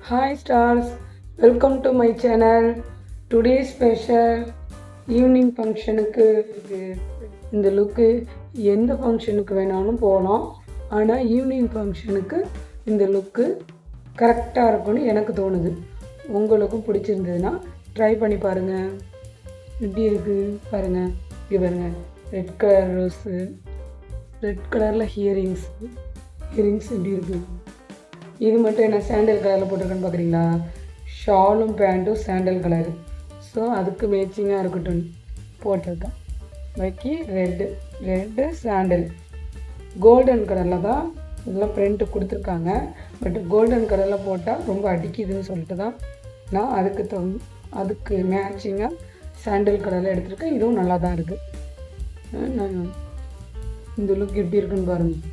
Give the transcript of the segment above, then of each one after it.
Hi stars, welcome to my channel. Today's special evening ஃபங்க்ஷனுக்கு இந்த லுக்கு எந்த ஃபங்க்ஷனுக்கு வேணாலும் போகலாம். ஆனால் ஈவினிங் ஃபங்க்ஷனுக்கு இந்த லுக்கு கரெக்டாக இருக்கும்னு எனக்கு தோணுது. உங்களுக்கும் பிடிச்சிருந்ததுன்னா ட்ரை பண்ணி பாருங்கள். எப்படி இருக்குது பாருங்கள். இது பாருங்கள், ரெட் கலர் ரோஸு, ரெட் கலரில் ஹியரிங்ஸ் எப்படி இருக்குது. இது மட்டும் என்ன சாண்டல் கலரில் போட்டிருக்கேன்னு பார்க்குறீங்களா? ஷாலும் பேண்ட்டும் சாண்டல் கலரு. ஸோ அதுக்கு மேட்சிங்காக இருக்கட்டும் போட்டிருக்கேன். பாக்கி ரெட்டு சாண்டல் கோல்டன் கலரில் தான் இதெல்லாம் ப்ரிண்ட்டு கொடுத்துருக்காங்க. பட் கோல்டன் கலரில் போட்டால் ரொம்ப அடிக்குதுன்னு சொல்லிட்டு தான் நான் அதுக்கு மேட்சிங்காக சாண்டல் கலரில் எடுத்திருக்கேன். இதுவும் நல்லா தான் இருக்குது. நான் இந்த லுக் எப்படி இருக்குன்னு பாருங்கள்.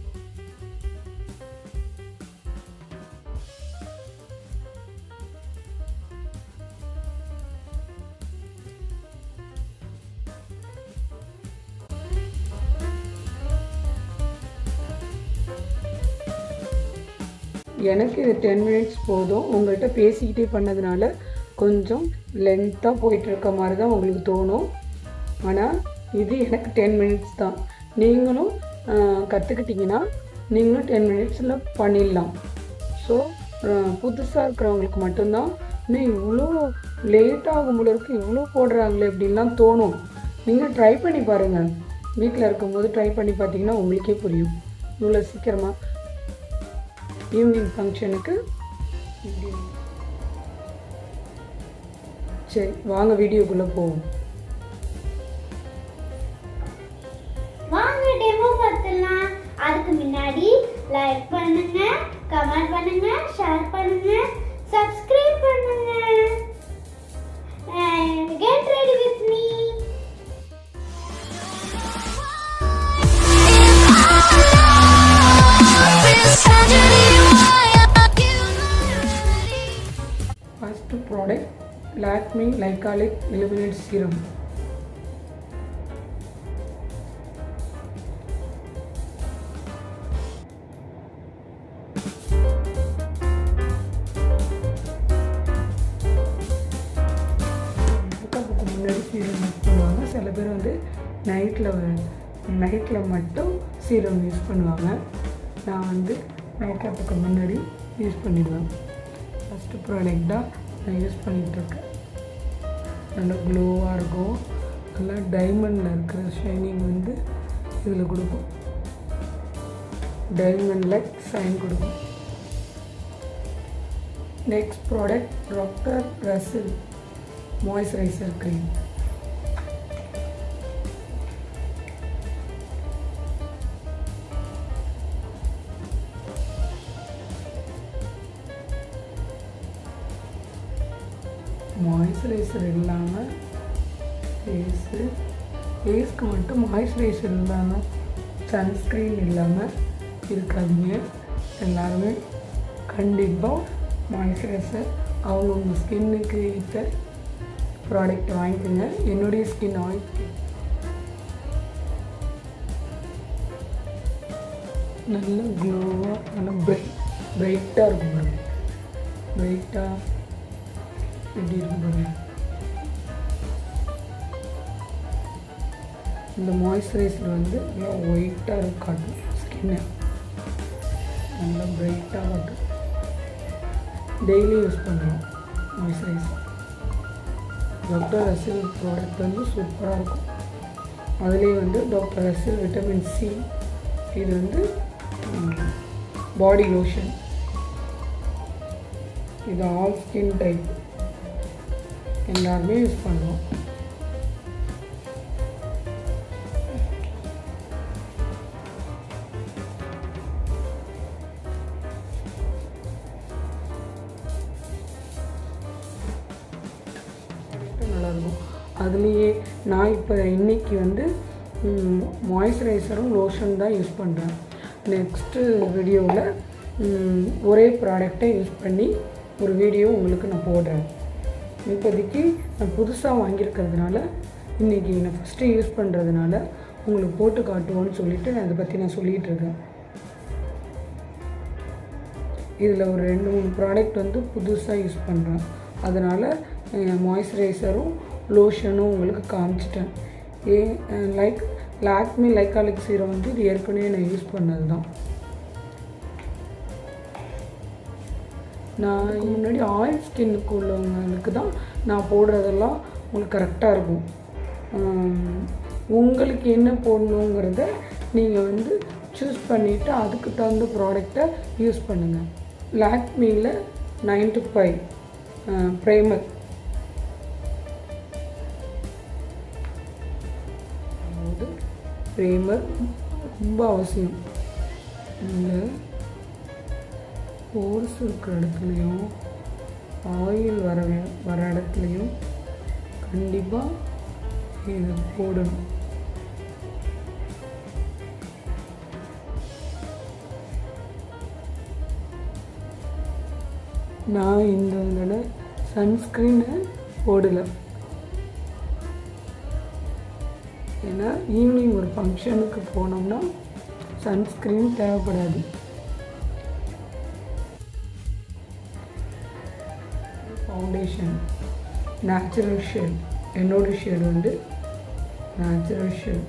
எனக்கு இது 10 மினிட்ஸ் போதும். உங்கள்கிட்ட பேசிக்கிட்டே பண்ணதுனால கொஞ்சம் லென்த்தாக போயிட்டுருக்க மாதிரி தான் உங்களுக்கு தோணும். ஆனால் இது எனக்கு 10 மினிட்ஸ் தான். நீங்களும் கற்றுக்கிட்டிங்கன்னா நீங்களும் 10 மினிட்ஸில் பண்ணிடலாம். ஸோ புதுசாக இருக்கிறவங்களுக்கு மட்டும்தான் இன்னும் இவ்வளோ லேட் ஆகும் போல இருக்குது, இவ்வளோ போடுறாங்களே அப்படின்லாம் தோணும். நீங்கள் ட்ரை பண்ணி பாருங்கள். வீட்டில் இருக்கும்போது ட்ரை பண்ணி பார்த்தீங்கன்னா உங்களுக்கே புரியும். இவ்வளோ சீக்கிரமாக ஈவினிங் ஃபங்க்ஷனுக்கு சரி வாங்க வீடியோக்குள்ளே போவோம். வாங்க டெமோ பார்க்கலாம். அதுக்கு முன்னாடி லைக் பண்ணுங்க, கமெண்ட் பண்ணுங்க, ஷேர் பண்ணுங்க, சப்ஸ்கிரைப் பண்ணுங்க. Get ready with me. First product Lakme glycolic illuminate serum. மேக்கப்புக்கு முன்னாடி சீரம் யூஸ் பண்ணுவாங்க. சில பேர் வந்து நைட்டில் மட்டும் சீரம் யூஸ் பண்ணுவாங்க. நான் வந்து மேக்கப்புக்கு முன்னாடி யூஸ் பண்ணிடுவேன். ஃபஸ்ட்டு ப்ராடக்டாக நான் யூஸ் பண்ணிகிட்ருக்கேன். நல்லா க்ளோவாக இருக்கும். நல்லா டைமண்டில் இருக்கிற ஷைனிங் வந்து இதில் கொடுக்கும். டைமண்டில் ஷைன் கொடுக்கும். Next product doctor Russell moisturiser cream. Moisturiser இல்லாமல் ஃபேஸ்க்கு மட்டும் மாய்ஸ்சரைசர் இல்லாமல் சன்ஸ்க்ரீன் இல்லாமல் இருக்காதீங்க. எல்லாருமே கண்டிப்பாக மாய்ஸ்சரைசர் அவங்கவுங்க ஸ்கின்னுக்கு ஏற்ற ப்ராடக்ட் வாங்கிக்கோங்க. என்னுடைய ஸ்கின் ஆயில் நல்லா க்ளோவாக நல்லா பிரைட்டாக இருக்கும். பிரைட்டாக எப்படி இருக்கும் பாருங்க. இந்த மாய்ஸ்சரைசர் வந்து நல்லா ஒயிட்டாக காட்டும் ஸ்கின்னை, நல்லா பிரைட்டாக காட்டும். டெய்லி யூஸ் பண்ணுறோம் மாய்ஸ்சரைசர். டாக்டர் ரசில் ப்ராடக்ட் வந்து சூப்பராக இருக்கும். அதுலேயே வந்து டாக்டர் ரசில் விட்டமின் சி, இது வந்து பாடி லோஷன். இது ஆல் ஸ்கின் டைப் எல்லாருமே யூஸ் பண்ணுவோம். நல்லாயிருக்கும். அதுலேயே நான் இப்போ இன்றைக்கி வந்து மாய்ஸ்சரைசரும் லோஷன் தான் யூஸ் பண்ணுறேன். நெக்ஸ்ட்டு வீடியோவில் ஒரே ப்ராடக்டை யூஸ் பண்ணி ஒரு வீடியோ உங்களுக்கு நான் போடுறேன். இப்போதைக்கு நான் புதுசாக வாங்கியிருக்கிறதுனால இன்றைக்கி நான் ஃபஸ்ட்டு யூஸ் பண்ணுறதுனால உங்களுக்கு போட்டு காட்டுவோன்னு சொல்லிவிட்டு நான் இதை பற்றி நான் சொல்லிகிட்ருக்கேன். இதில் ஒரு 2-3 ப்ராடக்ட் வந்து புதுசாக யூஸ் பண்ணுறேன். அதனால் மாய்ஸ்சரைசரும் லோஷனும் உங்களுக்கு காமிச்சிட்டேன். லாக்மி லைக்காலிக் சீரம் வந்து இது ஏற்கனவே நான் யூஸ் பண்ணது தான். நான் முன்னாடி ஆயில் ஸ்கின்னுக்கு உள்ளவங்களுக்கு தான் நான் போடுறதெல்லாம் உங்களுக்கு கரெக்டாக இருக்கும். உங்களுக்கு என்ன போடணுங்கிறத நீங்கள் வந்து சூஸ் பண்ணிவிட்டு அதுக்கு தகுந்த ப்ராடக்டை யூஸ் பண்ணுங்கள். லாக்மியில் 9 to 5 ப்ரைமர், ப்ரைமர் ரொம்ப அவசியம். இந்த போர்ஸ் இருக்கிற இடத்துலையும் ஆயில் வர இடத்துலையும் கண்டிப்பாக இது போடணும். நான் இந்த தடவை சன்ஸ்க்ரீனை போடலை. ஏன்னா ஈவினிங் ஒரு ஃபங்க்ஷனுக்கு போனோம்னா சன்ஸ்க்ரீன் தேவைப்படாது. ஃபவுண்டேஷன் நேச்சுரல் ஷேட், என்னோடய ஷேடு வந்து நேச்சுரல் ஷேட்.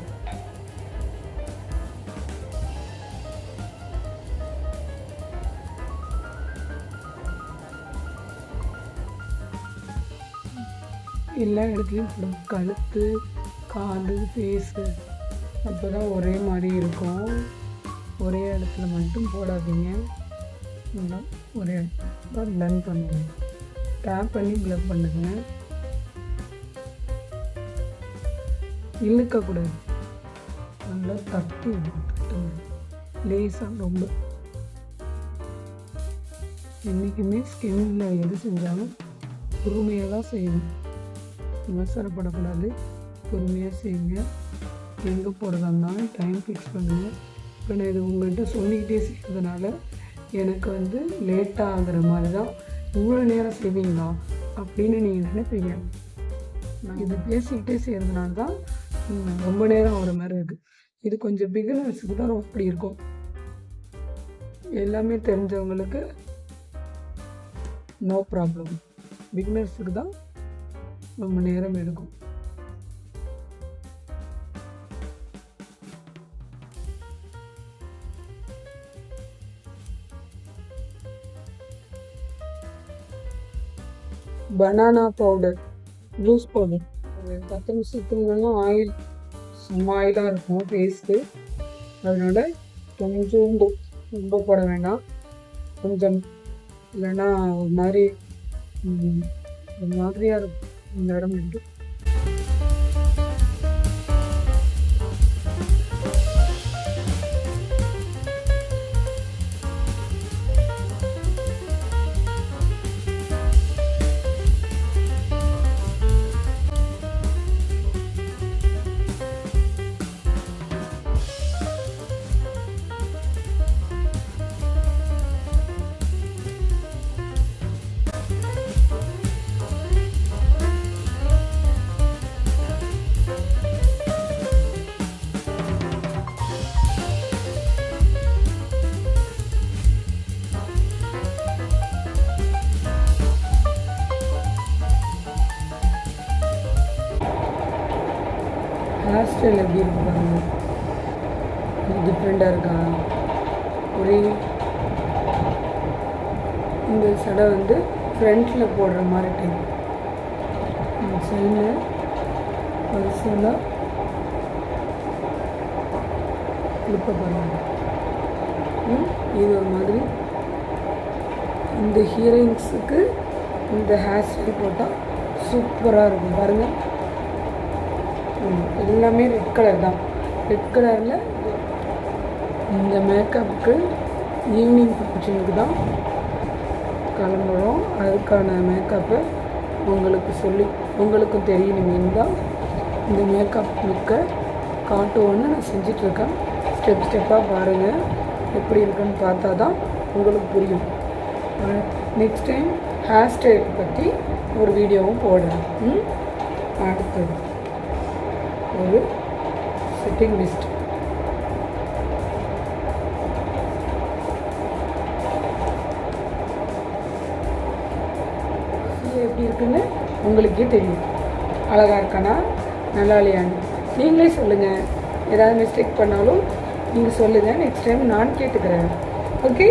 எல்லா இடத்துலையும் போடும், கழுத்து, காது, ஃபேஸு, அப்போ தான் ஒரே மாதிரி இருக்கும். ஒரே இடத்துல மட்டும் போடாதீங்க. ஒரே இடத்துல பிளெண்ட் பண்ணுங்க, டேப் பண்ணி பிளெண்ட் பண்ணுங்க. இழுக்கக்கூடாது, நல்லா தட்டுங்க, லேசாக. ரொம்ப என்றைக்குமே ஸ்கின்னில் எது செஞ்சாலும் பொறுமையாக தான் செய்யணும், அவசரப்படக்கூடாது. பொறுமையாக செய்யுங்க. எங்கே போகிறதாஇருந்தாலும் டைம் ஃபிக்ஸ் பண்ணுங்கள். இப்போ நான் இது உங்கள்கிட்ட சொல்லிக்கிட்டே செய்கிறதுனால எனக்கு வந்து லேட்டாக ஆகிற மாதிரி தான். இவ்வளோ நேரம் செய்வீங்களா அப்படின்னு நீங்கள் நினைப்பீங்க. நான் இதை பேசிக்கிட்டே செய்கிறதுனால தான் ரொம்ப நேரம் ஆகிற மாதிரி இருக்குது. இது கொஞ்சம் பிகினர்ஸுக்கு தான் அப்படி இருக்கும். எல்லாமே தெரிஞ்சவங்களுக்கு நோ ப்ராப்ளம். பிகினர்ஸுக்கு தான் ரொம்ப நேரம் எடுக்கும். பனானா பவுடர், ஜூஸ் பவுடர், 10 நிமிஷத்துக்கு ஆயில் ஆயிலாக இருக்கும் பேஸ்ட்டு. அதனால் கொஞ்சம் ரொம்ப போட வேண்டாம், கொஞ்சம், இல்லைன்னா ஒரு மாதிரியாக இருக்கும் இந்த இடம் வந்து. ஹேர் ஸ்டைல் எப்படி இருக்கு பாருங்கள், டிஃப்ரெண்ட்டாக இருக்கா? ஒரே இந்த சடை வந்து ஃப்ரண்ட்டில் போடுற மாதிரி டைப், இந்த சைடில் வரிசையில் கிளிப்பை பாருங்கள். இது ஒரு மாதிரி இந்த ஹீரோயின்ஸுக்கு இந்த ஹேர் ஸ்டைல் போட்டால் சூப்பராக இருக்கும் பாருங்கள். எல்லாமே ரெட் கலர் தான். ரெட் கலரில் இந்த மேக்கப்புக்கு ஈவினிங் ஃபங்க்ஷனுக்கு தான் கிளம்புறோம். அதுக்கான மேக்கப்பு உங்களுக்கும் தெரியணுமே தான் இந்த மேக்கப் லுக்கை காட்டுவோன்னு நான் செஞ்சிட்ருக்கேன். ஸ்டெப்பாக பாருங்கள், எப்படி இருக்குன்னு பார்த்தா தான் உங்களுக்கு புரியும். நெக்ஸ்ட் டைம் ஹேர் ஸ்டைல் பற்றி ஒரு வீடியோவும் போடுறேன். அடுத்தது ஒரு செட்டிங் லிஸ்ட். எப்படி இருக்குன்னு உங்களுக்கே தெரியும். அழகாக இருக்கானா நல்லா இல்லையான்னு நீங்களே சொல்லுங்கள். ஏதாவது மிஸ்டேக் பண்ணாலும் நீங்கள் சொல்லுங்கள், நெக்ஸ்ட் டைம் நான் கேட்டுக்கிறேன். ஓகே.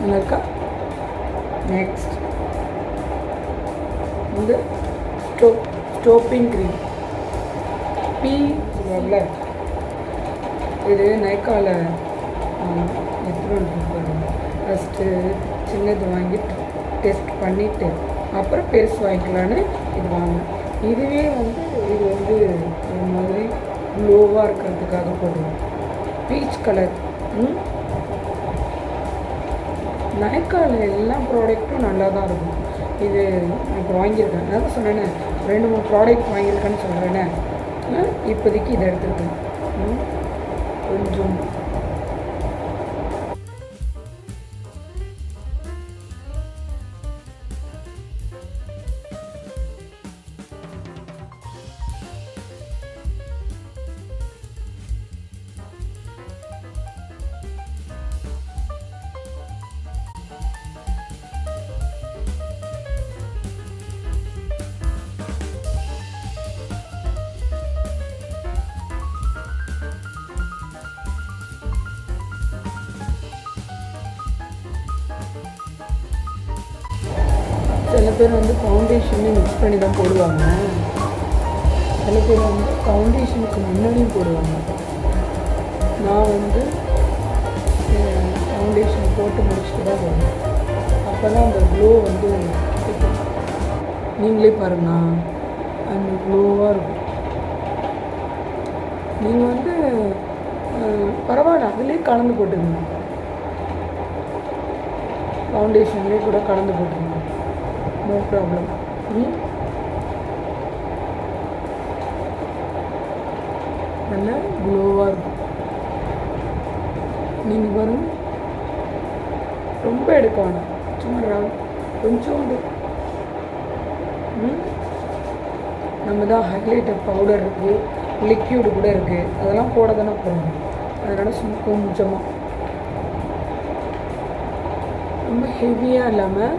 நல்லா இருக்கா? நெக்ஸ்ட் வந்து ஸ்டோப்பிங் க்ரீம் சொல்லுவாங்கள்ல, இது நைக்காவில் எடுத்துகிட்டு ஃபஸ்ட்டு சின்னது வாங்கி டெஸ்ட் பண்ணிவிட்டு அப்புறம் பெருசு வாங்கிக்கலான்னு இது வாங்கினேன். இதுவே இது ஒரு மாதிரி க்ளோவாக இருக்கிறதுக்காக போடுவோம். Peach colour. நைக்காவில் எல்லா ப்ராடக்ட்டும் நல்லா தான் இருக்கும். இது இப்போ வாங்கியிருக்கேன், அதான் சொன்னேன்னே 2-3 ப்ராடக்ட் வாங்கியிருக்கேன்னு சொல்கிறேன்னே. இப்போதைக்கு இதை எடுத்துருக்கேன். கொஞ்சம் சில பேர் ஃபவுண்டேஷனே மிக்ஸ் பண்ணி தான் போடுவாங்க. சில பேர் ஃபவுண்டேஷனுக்கு முன்னாடியும் போடுவாங்க. நான் ஃபவுண்டேஷன் போட்டு முடிச்சுட்டு தான் போடுவேன். அப்போ தான் அந்த க்ளோ நீங்களே பாருங்கண்ணா, அந்த க்ளோவாக இருக்கும். நீங்கள் பரவாயில்ல, அதுலேயே கலந்து போட்டுருங்க. ஃபவுண்டேஷன்லேயே கூட கலந்து போட்டுருங்க, நோ ப்ராப்ளம். நல்ல க்ளோவாக இருக்கும். நீங்கள் பாருங்கள், ரொம்ப எடுக்க வேணாம், சும்மா கொஞ்சோண்டு. நம்ம தான் ஹைலைட்டர் பவுடர் இருக்குது, லிக்யூடு கூட இருக்குது, அதெல்லாம் போட தானே போடணும். அதனால் சும்மா கொஞ்சமாக, ரொம்ப ஹெவியாக இல்லாமல்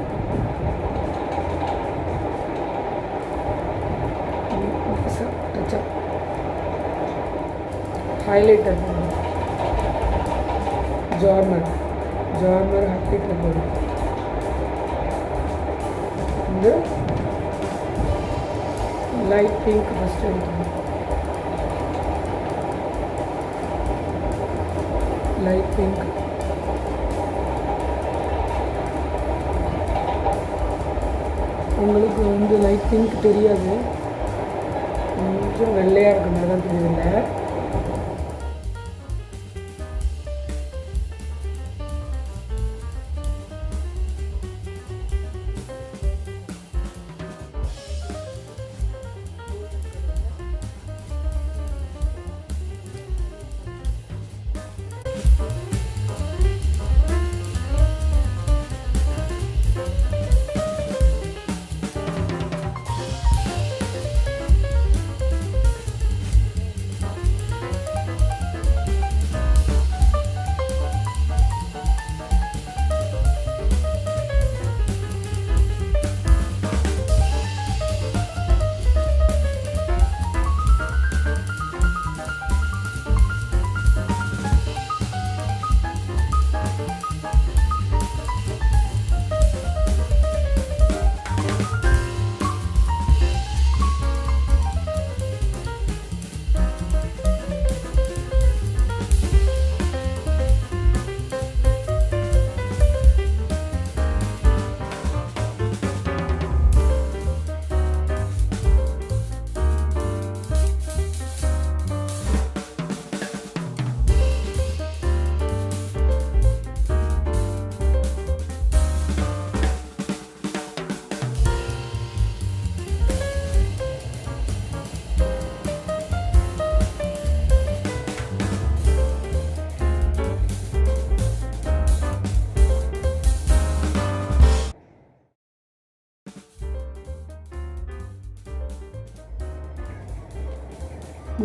டச்சப். ஹைலைட்டர் போடணும், ஜார்மர் ஹைலைட்டர் போடணும். லைட் பிங்க் ஃபஸ்ட்டு எடுக்கணும். Light pink. உங்களுக்கு லைட் பிங்க் தெரியாது, கொஞ்சம் வெள்ளையாக இருக்க மாதிரி தான் தெரியுதுல்ல.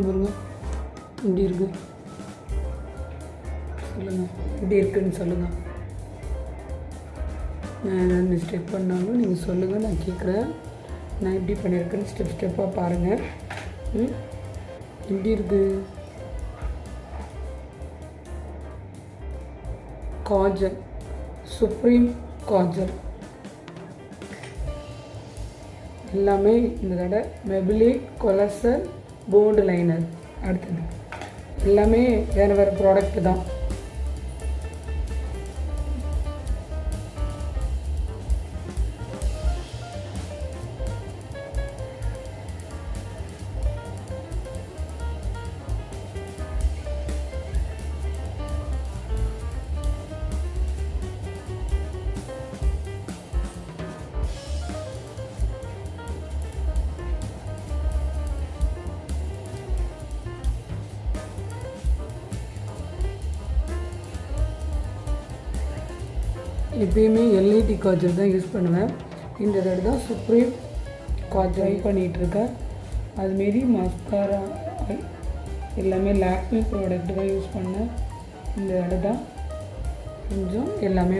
பாருங்க இப்படி இருக்கு, சொல்லுங்கள் எப்படி இருக்குன்னு சொல்லுங்கள். நான் ஏதாவது மிஸ்டேக் பண்ணாலும் நீங்கள் சொல்லுங்கள், நான் கேட்குறேன். நான் எப்படி பண்ணியிருக்கேன்னு ஸ்டெப் ஸ்டெப்பாக பாருங்கள். எப்படி இருக்குது? காஜல், சுப்ரீம் காஜல் எல்லாமே இந்த கடை. Maybelline colossal bold liner. அடுத்தது எல்லாமே வேறு வேறு ப்ராடக்ட்டு தான். எப்பயுமே எல்இடி காஜல் தான் யூஸ் பண்ணுவேன். இந்த தடவை தான் சுப்ரீம் காஜல் பண்ணிகிட்ருக்கேன். அதுமாரி மஸ்காரா எல்லாமே லாக்மி ப்ராடக்ட் தான் யூஸ் பண்ணேன். இந்த தடவை தான் கொஞ்சம் எல்லாமே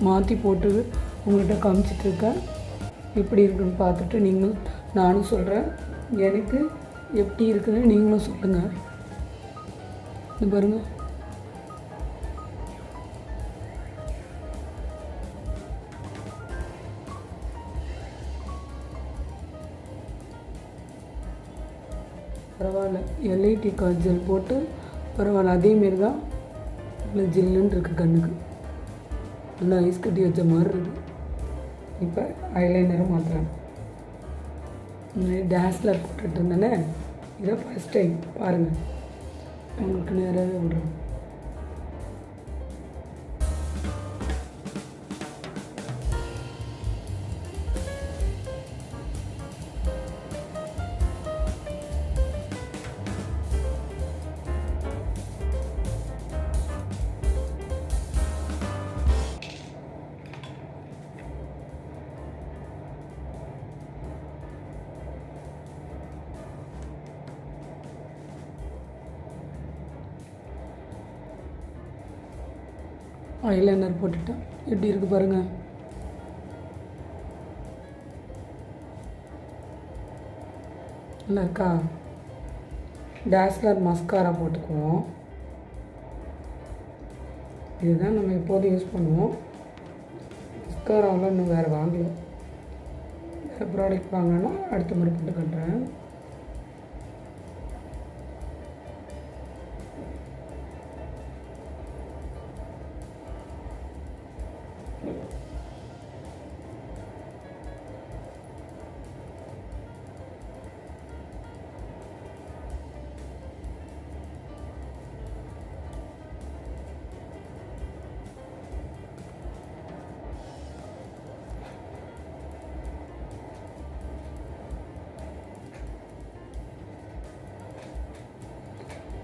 மாற்றி போட்டு உங்கள்கிட்ட காமிச்சிட்ருக்கேன். எப்படி இருக்குன்னு பார்த்துட்டு நீங்களும் நானும் சொல்கிறேன். எனக்கு எப்படி இருக்குன்னு நீங்களும் சொல்லுங்கள். இது பாருங்கள், பரவாயில்ல. எல்ஐடி காஜல் போட்டு பரவாயில்ல. அதேமாரி தான் நல்லா ஜில்லுன்னு இருக்குது, கண்ணுக்கு நல்லா ஐஸ் கட்டி வச்ச மாதிரி இருக்குது. இப்போ ஐலைனரும் மாற்றுறேன். டேஸ்லர் போட்டுட்டு இருந்தேனே, இதான் ஃபஸ்ட் டைம் பாருங்கள். உங்களுக்கு நேராகவே விடுறேன். ஐலைனர் போட்டுட்டேன். எப்படி இருக்குது பாருங்கள். நல்லா இருக்கா? டேஸ்லர் மஸ்காரா போட்டுக்குவோம். இதுதான் நம்ம எப்போதும் யூஸ் பண்ணுவோம். மஸ்காராவில் இன்னும் வேறு வாங்கல. வேறு ப்ராடக்ட் வாங்கினா அடுத்த முறை போட்டு கட்டுறேன்.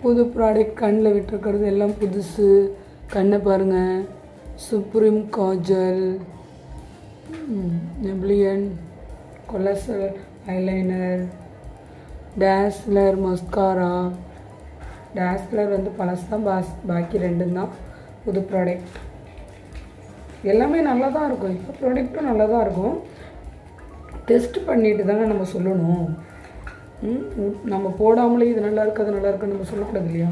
புது ப்ராடக்ட் கண்ணில் விட்டுருக்கிறது எல்லாம் புதுசு. கண்ணை பாருங்கள். Supreme kajal, Maybelline colossal eyeliner, Dazzler mascara. Dazzler வந்து பழசு தான், பாக்கி ரெண்டும் தான் புது ப்ராடக்ட். எல்லாமே நல்லா தான் இருக்கும். இப்போ ப்ராடக்ட்டும் நல்லா தான் இருக்கும். டெஸ்ட் பண்ணிட்டு தானே நம்ம சொல்லணும். நம்ம போடாமலே இது நல்லா இருக்குது அது நல்லா இருக்குன்னு நம்ம சொல்லக்கூடாது இல்லையா?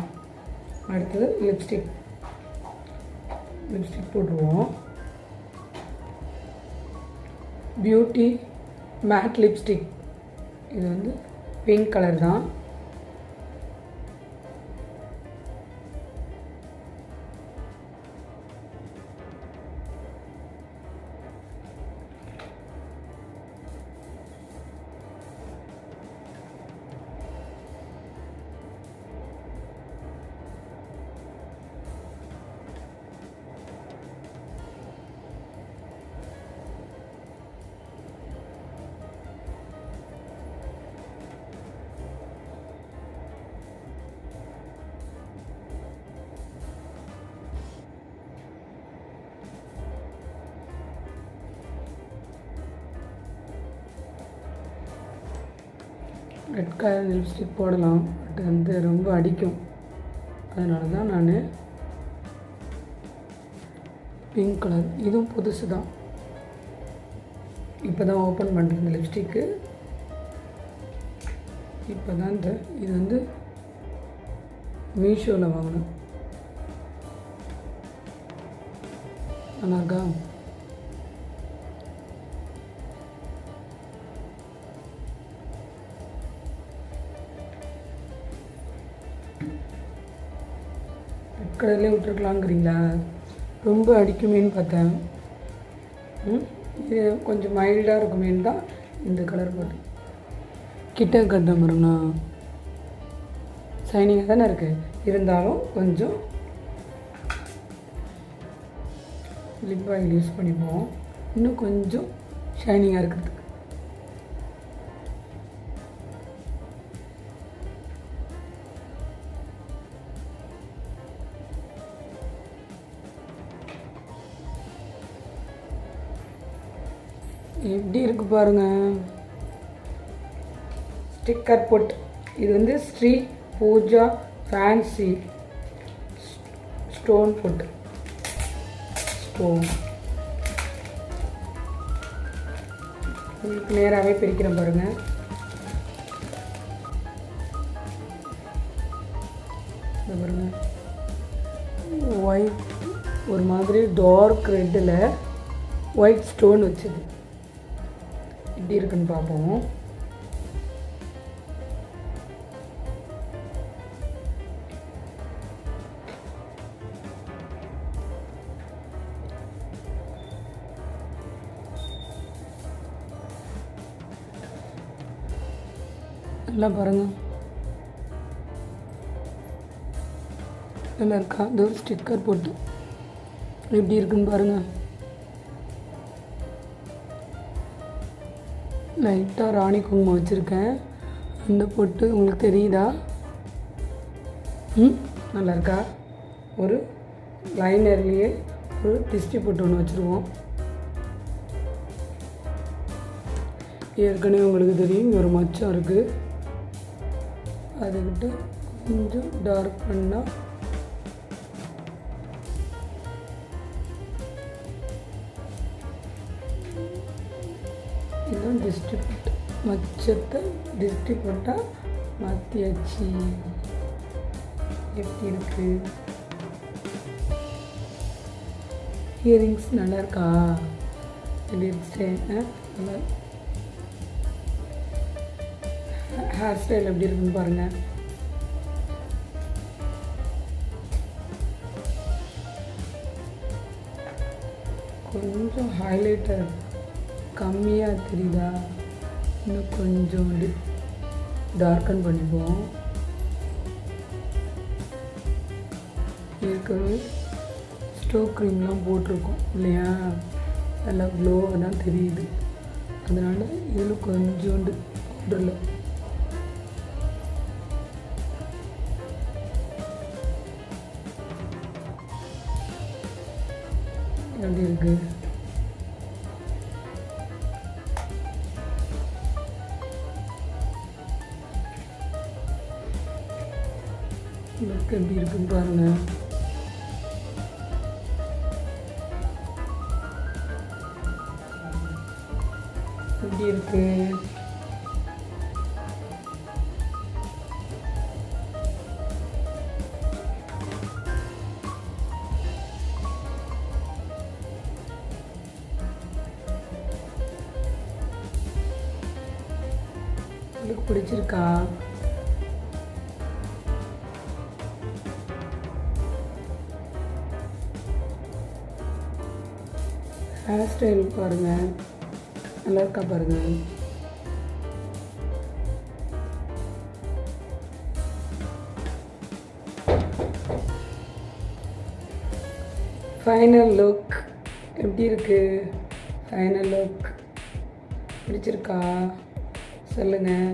அடுத்தது லிப்ஸ்டிக் போட்டுருவோம். Beauty mat lipstick. இது வந்து பிங்க் கலர் தான். ரெட் கலர் லிப்ஸ்டிக் போடலாம், பட் வந்து ரொம்ப அடிக்கும். அதனால தான் நான் பிங்க் கலர், இதுவும் புதுசு தான், இப்போ தான் ஓப்பன் பண்ணுறேன் இந்த லிப்ஸ்டிக்கு. இப்போ தான் இது வந்து மீஷோவில் வாங்கினேன். நல்லாக்கா? கடையிலே விட்டுருக்கலாங்கிறீங்களா? ரொம்ப அடிக்குமேன்னு பார்த்தேன். இது கொஞ்சம் மைல்டாக இருக்குமேன்னு தான் இந்த கலர் போட்டு கிட்ட கட்ட பாருங்கண்ணா. ஷைனிங்காக தானே இருக்குது, இருந்தாலும் கொஞ்சம் லிப் ஆயில் யூஸ் பண்ணிப்போம் இன்னும் கொஞ்சம் ஷைனிங்காக இருக்கிறதுக்கு. எப்படி இருக்கு பாருங்க. ஸ்டிக்கர் பொட். இது வந்து ஸ்ரீ பூஜா ஃபேன்சி ஸ்டோன் பொட். ஸ்டோன் உங்களுக்கு நேராகவே பிரிக்கிறேன் பாருங்க. பாருங்க ஒயிட், ஒரு மாதிரி டார்க் ரெட்டில் ஒயிட் ஸ்டோன் வச்சுது. எப்படி இருக்குன்னு பார்ப்போம். நல்லா பாருங்க, நல்லா இருக்கா? இது ஒரு ஸ்டிக்கர் போட்டு எப்படி இருக்குன்னு பாருங்க. லைட்டாக ராணி குங்குமம் வச்சுருக்கேன். அந்த பொட்டு உங்களுக்கு தெரியுதா? நல்லா இருக்கா? ஒரு லைனர்லேயே ஒரு திஷ்டி பொட்டு ஒன்று வச்சுருவோம். ஏற்கனவே உங்களுக்கு தெரியும் ஒரு மச்சம் இருக்குது, அதுக்கிட்ட கொஞ்சம் டார்க் பண்ணால் இதுதான் திஷ்டி பொட்டு. மச்சத்தை திஷ்டி போட்டால் மாற்றியாச்சு. எப்படி இருக்கு? இயரிங்ஸ் நல்லா இருக்கா? எப்படி இருக்கு? நல்லா. ஹேர் ஸ்டைல் எப்படி இருக்குன்னு பாருங்கள். கொஞ்சம் ஹைலைட்டர் கம்மியாக தெரியுதா? இன்னும் கொஞ்சம் டார்க்கன் பண்ணிப்போம். ஏற்கனவே ஸ்டோக் க்ரீம்லாம் போட்டிருக்கோம் இல்லையா? நல்லா க்ளோவாக தான் தெரியுது. அதனால் இதில் கொஞ்சோண்டு பவுடரில் எப்படி இருக்குது? லுக் எப்படி இருக்குன்னு பாருங்க. எப்படி இருக்கு? உங்களுக்கு பிடிச்சிருக்கா? ஹேர் ஸ்டைல் பாருங்கள், நல்லா இருக்கா பாருங்கள். ஃபைனல் லுக் எப்படி இருக்குது? ஃபைனல் லுக் பிடிச்சிருக்கா சொல்லுங்கள்.